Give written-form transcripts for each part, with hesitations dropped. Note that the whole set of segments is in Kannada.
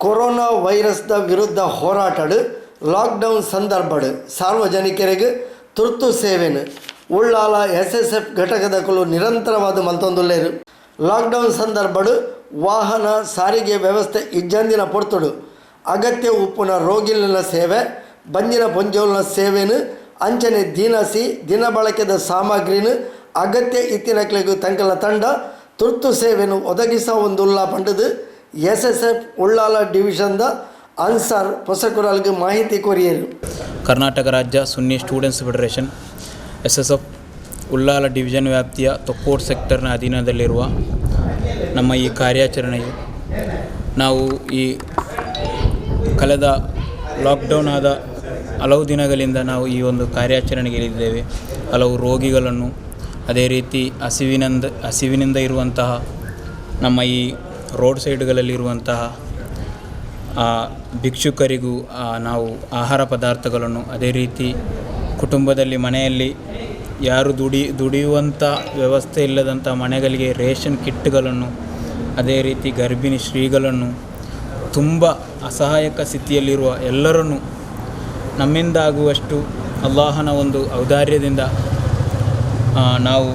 ಕೊರೋನಾ ವೈರಸ್ದ ವಿರುದ್ಧ ಹೋರಾಟಡು ಲಾಕ್ಡೌನ್ ಸಂದರ್ಭಡು ಸಾರ್ವಜನಿಕರಿಗೆ ತುರ್ತು ಸೇವೆನು ಉಳ್ಳಾಲ SSF ಘಟಕದಕಲು ನಿರಂತರವಾದ ಮಲ್ತೊಂದುಲ್ಲೇರು. ಲಾಕ್ಡೌನ್ ಸಂದರ್ಭಡು ವಾಹನ ಸಾರಿಗೆ ವ್ಯವಸ್ಥೆ ಇಜ್ಜಂದಿನ ಪೊರ್ತುಡು ಅಗತ್ಯ ಉಪ್ಪುನ ರೋಗಿಲಿನ ಸೇವೆ ಬಂದಿನ ಪೊಂಜೋಲ್ನ ಸೇವೆನು ಅಂಚನೆ ದಿನಸಿ ದಿನ ಬಳಕೆದ ಸಾಮಗ್ರಿನು ಅಗತ್ಯ ಇತ್ತಿನಕ್ಲೆಗೂ ತಂಕಲ ತಂಡ ತುರ್ತು ಸೇವೆನು ಒದಗಿಸುವುದಿಲ್ಲ ಪಂಡದು SSF ಉಳ್ಳಾಲ ಡಿವಿಷನ್ದ ಅನ್ಸಾರ್ ಹೊಸಕುರಲ್ಗೆ ಮಾಹಿತಿ ಕೊರಿಯರು. ಕರ್ನಾಟಕ ರಾಜ್ಯ Sunni students federation SSF Ullal division ವ್ಯಾಪ್ತಿಯ ತೊಕ್ಕೋಡ್ ಸೆಕ್ಟರ್ನ ಅಧೀನದಲ್ಲಿರುವ ನಮ್ಮ ಈ ಕಾರ್ಯಾಚರಣೆಯು ನಾವು ಈ ಕಳೆದ ಲಾಕ್ಡೌನ್ ಆದ ಹಲವು ದಿನಗಳಿಂದ ನಾವು ಈ ಒಂದು ಕಾರ್ಯಾಚರಣೆಗೆ ಇಳಿದಿದ್ದೇವೆ. ಹಲವು ರೋಗಿಗಳನ್ನು ಅದೇ ರೀತಿ ಹಸಿವಿನಿಂದ ಇರುವಂತಹ ನಮ್ಮ ಈ ರೋಡ್ ಸೈಡ್ಗಳಲ್ಲಿರುವಂತಹ ಭಿಕ್ಷುಕರಿಗೂ ನಾವು ಆಹಾರ ಪದಾರ್ಥಗಳನ್ನು, ಅದೇ ರೀತಿ ಕುಟುಂಬದಲ್ಲಿ ಮನೆಯಲ್ಲಿ ಯಾರು ದುಡಿಯುವಂಥ ವ್ಯವಸ್ಥೆ ಇಲ್ಲದಂಥ ಮನೆಗಳಿಗೆ ರೇಷನ್ ಕಿಟ್ಗಳನ್ನು, ಅದೇ ರೀತಿ ಗರ್ಭಿಣಿ ಶ್ರೀಗಳನ್ನು, ತುಂಬ ಅಸಹಾಯಕ ಸ್ಥಿತಿಯಲ್ಲಿರುವ ಎಲ್ಲರನ್ನು ನಮ್ಮಿಂದ ಆಗುವಷ್ಟು ಅಲ್ಲಾಹನ ಒಂದು ಔದಾರ್ಯದಿಂದ ನಾವು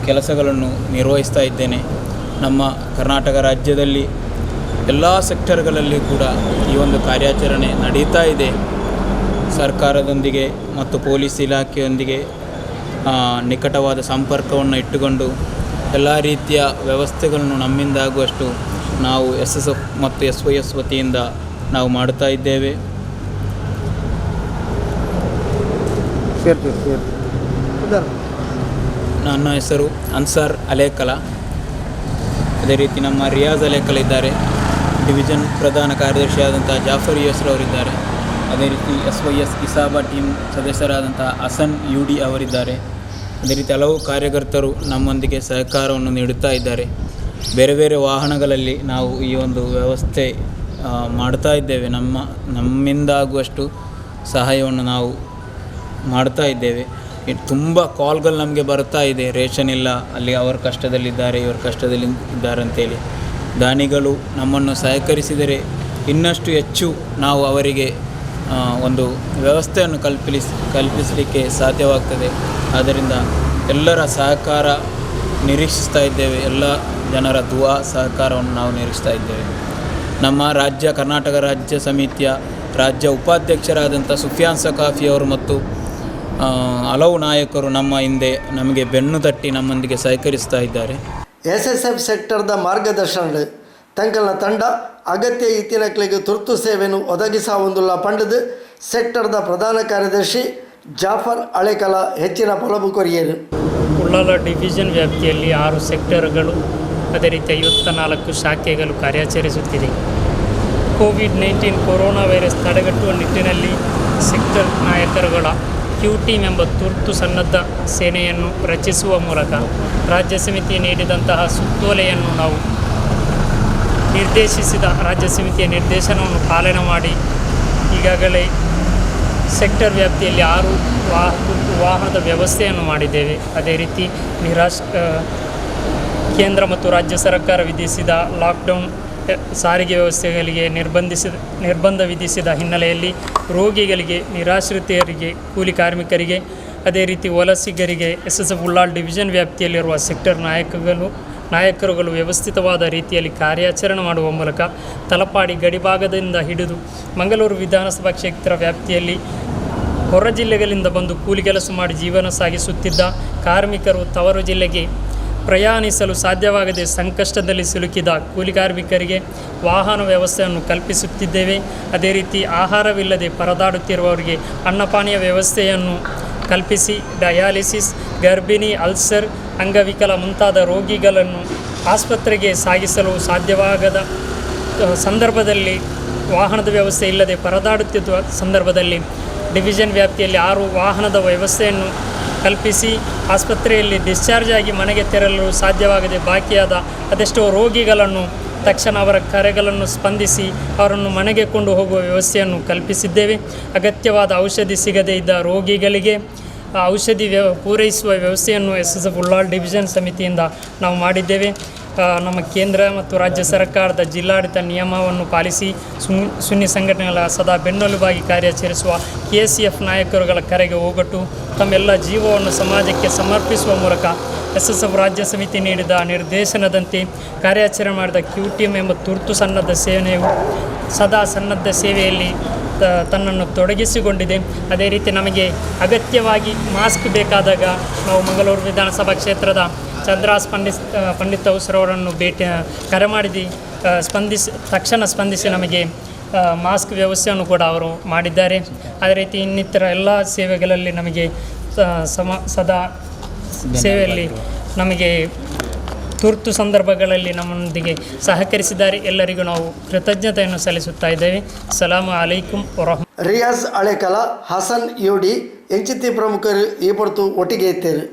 ಕೆಲಸಗಳನ್ನು ನಿರ್ವಹಿಸ್ತಾ ಇದ್ದೇನೆ. ನಮ್ಮ ಕರ್ನಾಟಕ ರಾಜ್ಯದಲ್ಲಿ ಎಲ್ಲ ಸೆಕ್ಟರ್ಗಳಲ್ಲಿ ಕೂಡ ಈ ಒಂದು ಕಾರ್ಯಾಚರಣೆ ನಡೀತಾ ಇದೆ. ಸರ್ಕಾರದೊಂದಿಗೆ ಮತ್ತು ಪೊಲೀಸ್ ಇಲಾಖೆಯೊಂದಿಗೆ ನಿಕಟವಾದ ಸಂಪರ್ಕವನ್ನು ಇಟ್ಟುಕೊಂಡು ಎಲ್ಲ ರೀತಿಯ ವ್ಯವಸ್ಥೆಗಳನ್ನು ನಮ್ಮಿಂದ ಆಗುವಷ್ಟು ನಾವು SSF ಮತ್ತು SYS ವತಿಯಿಂದ ನಾವು ಮಾಡ್ತಾ ಇದ್ದೇವೆ. ನನ್ನ ಹೆಸರು ಅನ್ಸಾರ್ ಅಲೇಕಲ. ಅದೇ ರೀತಿ ನಮ್ಮ ರಿಯಾಜ್ ಅಲೇಕಲ ಇದ್ದಾರೆ. ಡಿವಿಷನ್ ಪ್ರಧಾನ ಕಾರ್ಯದರ್ಶಿಯಾದಂಥ ಜಾಫರ್ ಯಸ್ರ್ ಅವರಿದ್ದಾರೆ. ಅದೇ ರೀತಿ SYS ಇಸಾಬಾ ಟೀಮ್ ಸದಸ್ಯರಾದಂಥ ಹಸನ್ UD ಅವರಿದ್ದಾರೆ. ಅದೇ ರೀತಿ ಹಲವು ಕಾರ್ಯಕರ್ತರು ನಮ್ಮೊಂದಿಗೆ ಸಹಕಾರವನ್ನು ನೀಡುತ್ತಾ ಇದ್ದಾರೆ. ಬೇರೆ ಬೇರೆ ವಾಹನಗಳಲ್ಲಿ ನಾವು ಈ ಒಂದು ವ್ಯವಸ್ಥೆ ಮಾಡ್ತಾ ಇದ್ದೇವೆ. ನಮ್ಮಿಂದ ಆಗುವಷ್ಟು ಸಹಾಯವನ್ನು ನಾವು ಮಾಡ್ತಾ ಇದ್ದೇವೆ. ತುಂಬ ಕಾಲ್ಗಳು ನಮಗೆ ಬರ್ತಾ ಇದೆ, ರೇಷನ್ ಇಲ್ಲ, ಅಲ್ಲಿ ಅವರು ಕಷ್ಟದಲ್ಲಿದ್ದಾರೆ, ಇವರು ಕಷ್ಟದಲ್ಲಿ ಇದ್ದಾರೆ ಅಂತೇಳಿ. ದಾನಿಗಳು ನಮ್ಮನ್ನು ಸಹಕರಿಸಿದರೆ ಇನ್ನಷ್ಟು ಹೆಚ್ಚು ನಾವು ಅವರಿಗೆ ಒಂದು ವ್ಯವಸ್ಥೆಯನ್ನು ಕಲ್ಪಿಸಲಿಕ್ಕೆ ಸಾಧ್ಯವಾಗ್ತದೆ. ಆದ್ದರಿಂದ ಎಲ್ಲರ ಸಹಕಾರ ನಿರೀಕ್ಷಿಸ್ತಾ ಇದ್ದೇವೆ. ಎಲ್ಲ ಜನರ ದುವಾ ಸಹಕಾರವನ್ನು ನಾವು ನಿರೀಕ್ಷಿಸ್ತಾ ಇದ್ದೇವೆ. ನಮ್ಮ ಕರ್ನಾಟಕ ರಾಜ್ಯ ಸಮಿತಿಯ ರಾಜ್ಯ ಉಪಾಧ್ಯಕ್ಷರಾದಂಥ ಸುಫಿಯಾನ್ ಸಕಾಫಿ ಅವರು ಮತ್ತು ಹಲವು ನಾಯಕರು ನಮ್ಮ ಹಿಂದೆ ನಮಗೆ ಬೆನ್ನು ತಟ್ಟಿ ನಮ್ಮೊಂದಿಗೆ ಸಹಕರಿಸ್ತಾ ಇದ್ದಾರೆ. SSF ಸೆಕ್ಟರ್ದ ಮಾರ್ಗದರ್ಶನ ತಂಕಲ್ನ ತಂಡ ಅಗತ್ಯ ಇತ್ತಿನಕ್ಲೆಗೆ ತುರ್ತು ಸೇವೆಯನ್ನು ಒದಗಿಸುವುದಿಲ್ಲ ಪಂಡದು ಸೆಕ್ಟರ್ದ ಪ್ರಧಾನ ಕಾರ್ಯದರ್ಶಿ ಜಾಫರ್ ಅಳೇಕಲ ಹೆಚ್ಚಿನ ಫಲಭು ಕೊರಿಯರು. ಉಳ್ಳಾಲ ಡಿವಿಷನ್ ವ್ಯಾಪ್ತಿಯಲ್ಲಿ 6 ಸೆಕ್ಟರ್ಗಳು, ಅದೇ ರೀತಿ 54 ಶಾಖೆಗಳು ಕಾರ್ಯಾಚರಿಸುತ್ತಿದೆ. ಕೋವಿಡ್-19 ಕೊರೋನಾ ವೈರಸ್ ತಡೆಗಟ್ಟುವ ನಿಟ್ಟಿನಲ್ಲಿ ಸೆಕ್ಟರ್ ನಾಯಕರುಗಳ Q ಟೀಮ್ ಎಂಬ ತುರ್ತು ಸನ್ನದ್ಧ ಸೇನೆಯನ್ನು ರಚಿಸುವ ಮೂಲಕ ರಾಜ್ಯ ಸಮಿತಿ ನೀಡಿದಂತಹ ಸುತ್ತೋಲೆಯನ್ನು ನಾವು ರಾಜ್ಯ ಸಮಿತಿಯ ನಿರ್ದೇಶನವನ್ನು ಪಾಲನೆ ಮಾಡಿ ಈಗಾಗಲೇ ಸೆಕ್ಟರ್ ವ್ಯಾಪ್ತಿಯಲ್ಲಿ 6 ವಾಹನದ ವ್ಯವಸ್ಥೆಯನ್ನು ಮಾಡಿದ್ದೇವೆ. ಅದೇ ರೀತಿ ಕೇಂದ್ರ ಮತ್ತು ರಾಜ್ಯ ಸರ್ಕಾರ ವಿಧಿಸಿದ ಲಾಕ್ಡೌನ್ ಸಾರಿಗೆ ವ್ಯವಸ್ಥೆಗಳಿಗೆ ನಿರ್ಬಂಧ ವಿಧಿಸಿದ ಹಿನ್ನೆಲೆಯಲ್ಲಿ ರೋಗಿಗಳಿಗೆ, ನಿರಾಶ್ರಿತರಿಗೆ, ಕೂಲಿ ಕಾರ್ಮಿಕರಿಗೆ, ಅದೇ ರೀತಿ ವಲಸಿಗರಿಗೆ SSF ಉಳ್ಳಾಲ ಡಿವಿಷನ್ ವ್ಯಾಪ್ತಿಯಲ್ಲಿರುವ ಸೆಕ್ಟರ್ ನಾಯಕರುಗಳು ವ್ಯವಸ್ಥಿತವಾದ ರೀತಿಯಲ್ಲಿ ಕಾರ್ಯಾಚರಣೆ ಮಾಡುವ ಮೂಲಕ ತಲಪಾಡಿ ಗಡಿಭಾಗದಿಂದ ಹಿಡಿದು ಮಂಗಳೂರು ವಿಧಾನಸಭಾ ಕ್ಷೇತ್ರ ವ್ಯಾಪ್ತಿಯಲ್ಲಿ ಹೊರ ಜಿಲ್ಲೆಗಳಿಂದ ಬಂದು ಕೂಲಿ ಕೆಲಸ ಮಾಡಿ ಜೀವನ ಸಾಗಿಸುತ್ತಿದ್ದ ಕಾರ್ಮಿಕರು ತವರು ಜಿಲ್ಲೆಗೆ ಪ್ರಯಾಣಿಸಲು ಸಾಧ್ಯವಾಗದೆ ಸಂಕಷ್ಟದಲ್ಲಿ ಸಿಲುಕಿದ ಕೂಲಿ ಕಾರ್ಮಿಕರಿಗೆ ವಾಹನ ವ್ಯವಸ್ಥೆಯನ್ನು ಕಲ್ಪಿಸುತ್ತಿದ್ದೇವೆ. ಅದೇ ರೀತಿ ಆಹಾರವಿಲ್ಲದೆ ಪರದಾಡುತ್ತಿರುವವರಿಗೆ ಅನ್ನಪಾನೀಯ ವ್ಯವಸ್ಥೆಯನ್ನು ಕಲ್ಪಿಸಿ ಡಯಾಲಿಸಿಸ್, ಗರ್ಭಿಣಿ, ಅಲ್ಸರ್, ಅಂಗವಿಕಲ ಮುಂತಾದ ರೋಗಿಗಳನ್ನು ಆಸ್ಪತ್ರೆಗೆ ಸಾಗಿಸಲು ಸಾಧ್ಯವಾಗದ ಸಂದರ್ಭದಲ್ಲಿ, ವಾಹನದ ವ್ಯವಸ್ಥೆ ಇಲ್ಲದೆ ಪರದಾಡುತ್ತಿದ್ದ ಸಂದರ್ಭದಲ್ಲಿ ಡಿವಿಷನ್ ವ್ಯಾಪ್ತಿಯಲ್ಲಿ 6 ವಾಹನದ ವ್ಯವಸ್ಥೆಯನ್ನು ಕಲ್ಪಿಸಿ ಆಸ್ಪತ್ರೆಯಲ್ಲಿ ಡಿಸ್ಚಾರ್ಜ್ ಆಗಿ ಮನೆಗೆ ತೆರಳಲು ಸಾಧ್ಯವಾಗದೆ ಬಾಕಿಯಾದ ಅದೆಷ್ಟೋ ರೋಗಿಗಳನ್ನು ತಕ್ಷಣ ಅವರ ಕರೆಗಳನ್ನು ಸ್ಪಂದಿಸಿ ಅವರನ್ನು ಮನೆಗೆ ಕೊಂಡು ಹೋಗುವ ವ್ಯವಸ್ಥೆಯನ್ನು ಕಲ್ಪಿಸಿದ್ದೇವೆ. ಅಗತ್ಯವಾದ ಔಷಧಿ ಸಿಗದೇ ಇದ್ದ ರೋಗಿಗಳಿಗೆ ಔಷಧಿ ಪೂರೈಸುವ ವ್ಯವಸ್ಥೆಯನ್ನು SSF ಉಳ್ಳಾಲ ಡಿವಿಷನ್ ಸಮಿತಿಯಿಂದ ನಾವು ಮಾಡಿದ್ದೇವೆ. ನಮ್ಮ ಕೇಂದ್ರ ಮತ್ತು ರಾಜ್ಯ ಸರ್ಕಾರದ ಜಿಲ್ಲಾಡಳಿತ ನಿಯಮವನ್ನು ಪಾಲಿಸಿ ಸುನ್ನಿ ಸಂಘಟನೆಗಳ ಸದಾ ಬೆನ್ನೆಲುಬಾಗಿ ಕಾರ್ಯಾಚರಿಸುವ KCF ನಾಯಕರುಗಳ ಕರೆಗೆ ಹೋಗೊಟ್ಟು ತಮ್ಮೆಲ್ಲ ಜೀವವನ್ನು ಸಮಾಜಕ್ಕೆ ಸಮರ್ಪಿಸುವ ಮೂಲಕ SSF ರಾಜ್ಯ ಸಮಿತಿ ನೀಡಿದ ನಿರ್ದೇಶನದಂತೆ ಕಾರ್ಯಾಚರಣೆ ಮಾಡಿದ QTM ಎಂಬ ತುರ್ತು ಸನ್ನದ್ಧ ಸೇನೆಯು ಸದಾ ಸನ್ನದ್ಧ ಸೇವೆಯಲ್ಲಿ ತನ್ನನ್ನು ತೊಡಗಿಸಿಕೊಂಡಿದೆ. ಅದೇ ರೀತಿ ನಮಗೆ ಅಗತ್ಯವಾಗಿ ಮಾಸ್ಕ್ ಬೇಕಾದಾಗ ನಾವು ಮಂಗಳೂರು ವಿಧಾನಸಭಾ ಕ್ಷೇತ್ರದ ಚಂದ್ರಾಸ್ ಪಂಡಿತ್ ಅವರನ್ನು ಕರೆ ಮಾಡಿದ್ದು ತಕ್ಷಣ ಸ್ಪಂದಿಸಿ ನಮಗೆ ಮಾಸ್ಕ್ ವ್ಯವಸ್ಥೆಯನ್ನು ಕೂಡ ಅವರು ಮಾಡಿದ್ದಾರೆ. ಅದೇ ರೀತಿ ಇನ್ನಿತರ ಎಲ್ಲ ಸೇವೆಗಳಲ್ಲಿ ನಮಗೆ ಸದಾ ಸೇವೆಯಲ್ಲಿ ನಮಗೆ ತುರ್ತು ಸಂದರ್ಭಗಳಲ್ಲಿ ನಮ್ಮೊಂದಿಗೆ ಸಹಕರಿಸಿದ್ದಾರೆ. ಎಲ್ಲರಿಗೂ ನಾವು ಕೃತಜ್ಞತೆಯನ್ನು ಸಲ್ಲಿಸುತ್ತಾ ಇದ್ದೇವೆ. ಸಲಾಮು ಅಲೈಕುಂ ವರಹಮತುಲ್ಲಾಹಿ. ರಿಯಾಜ್ ಹಳೆಕಲ, ಹಸನ್ ಯೂಡಿ ಎಂಚಿತಿ ಪ್ರಮುಖರು ಈ ಪೊರ್ತು ಒಟ್ಟಿಗೆ ಇತ್ತೇರು.